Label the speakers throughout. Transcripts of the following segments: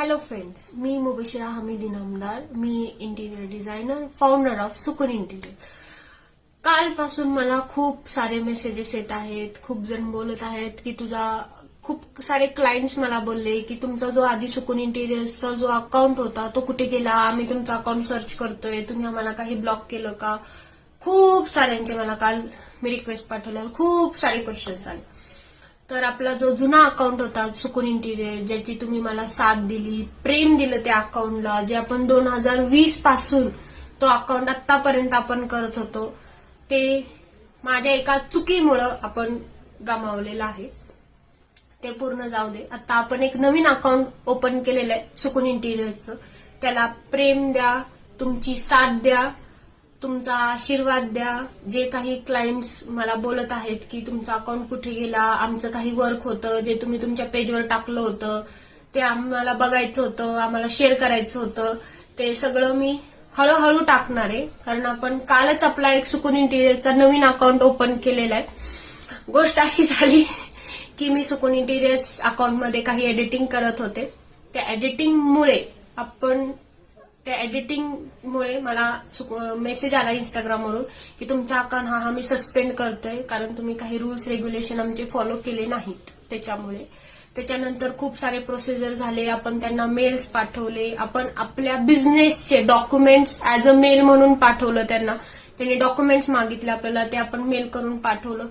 Speaker 1: Hello friends, मी मुबशिरा हमीद इनामदार. मी interior designer, founder of Sukoon interior. कालपासून मला खूप सारे मेसेजेस येत आहेत. खूप जण बोलत आहेत की खूप सारे क्लायंट्स मला बोलले की तुमचा जो आधी सुकून इंटिरियरचा जो अकाउंट होता तो कुठे गेला, आम्ही तुमचा अकाउंट सर्च करतोय, तुम्ही आम्हाला काही ब्लॉक केलं का. खूप साऱ्यांचे मला काल मी रिक्वेस्ट पाठवल्यावर खूप सारे क्वेश्चन्स आले. तर आपला जो जुना अकाउंट होता सुकून इंटिरियर, ज्याची तुम्ही मला साथ दिली, प्रेम दिलं त्या अकाउंटला, जे आपण 2020 पासून तो अकाउंट आतापर्यंत आपण करत होतो, ते माझ्या एका चुकीमुळं आपण गमावलेलं आहे. ते पूर्ण जाऊ दे. आता आपण एक नवीन अकाउंट ओपन केलेलं आहे सुकून इंटिरियरचं. त्याला प्रेम द्या, तुमची साथ द्या, तुमचा आशीर्वाद द्या. जे काही क्लायंट्स मला बोलत आहेत की तुमचा अकाउंट कुठे गेला, आमचं काही वर्क होतं जे तुम्ही तुमच्या पेजवर टाकलं होतं ते आम्हाला बघायचं होतं, आम्हाला शेअर करायचं होतं, ते सगळं मी हळूहळू टाकणार आहे. कारण आपण कालच आपला एक सुकून इंटिरियरचा नवीन अकाउंट ओपन केलेला आहे. गोष्ट अशी झाली की मी सुकून इंटिरियर्स अकाउंटमध्ये काही एडिटिंग करत होते. त्या एडिटिंगमुळे मला मेसेज आला इंस्टाग्रामवरून की तुमचा अकाउंट हा मी सस्पेंड करतोय, कारण तुम्ही काही रूल्स रेग्युलेशन आमचे फॉलो केले नाहीत त्याच्यामुळे. त्याच्यानंतर खूप सारे प्रोसिजर झाले, आपण त्यांना मेल्स पाठवले, आपण आपल्या बिझनेसचे डॉक्युमेंट्स ऍज अ मेल म्हणून पाठवलं त्यांना. त्यांनी डॉक्युमेंट्स मागितले आपल्याला, ते आपण मेल करून पाठवलं,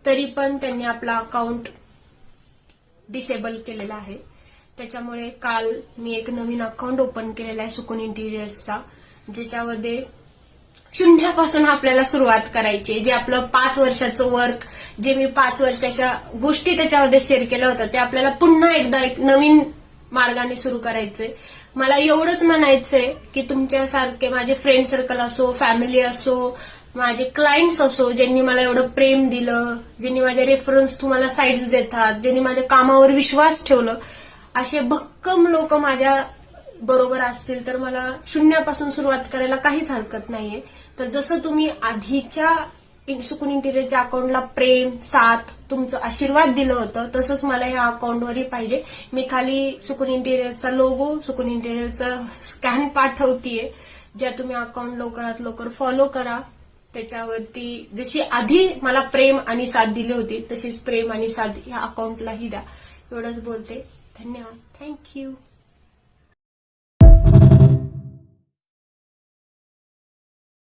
Speaker 1: तरी पण त्यांनी आपला अकाउंट डिसेबल केलेला आहे. त्याच्यामुळे काल मी एक नवीन अकाउंट ओपन केलेला आहे सुकून इंटिरियर्सचा, ज्याच्यामध्ये शून्यापासून आपल्याला सुरुवात करायची. जे आपलं 5 वर्षाचं वर्क, जे मी 5 वर्षाच्या गोष्टी त्याच्यामध्ये शेअर केल्या होत्या, ते आपल्याला पुन्हा एकदा एक नवीन मार्गाने सुरू करायचंय. मला एवढंच म्हणायचंय की तुमच्यासारखे माझे फ्रेंड सर्कल असो, फॅमिली असो, माझे क्लायंट्स असो, ज्यांनी मला एवढं प्रेम दिलं, ज्यांनी माझे रेफरन्स तुम्हाला साईट्स देतात, ज्यांनी माझ्या कामावर विश्वास ठेवलं, असे भक्कम लोक माझ्या बरोबर असतील तर मला शून्यापासून सुरुवात करायला काहीच हरकत नाहीये. तर जसं तुम्ही आधीच्या सुकून इंटिरियरच्या अकाउंटला प्रेम, साथ, तुमचं आशीर्वाद दिलं होतं, तसंच मला ह्या अकाउंटवरही पाहिजे. मी खाली सुकून इंटिरियरचा लोगो, सुकून इंटिरियरचा स्कॅन पाठवतीये, ज्या तुम्ही अकाउंट लवकरात लवकर फॉलो करा. त्याच्यावरती जशी आधी मला प्रेम आणि साथ दिली होती तशीच प्रेम आणि साथ ह्या अकाउंटलाही द्या. एवढंच बोलते. धन्यवाद. थँक्यू.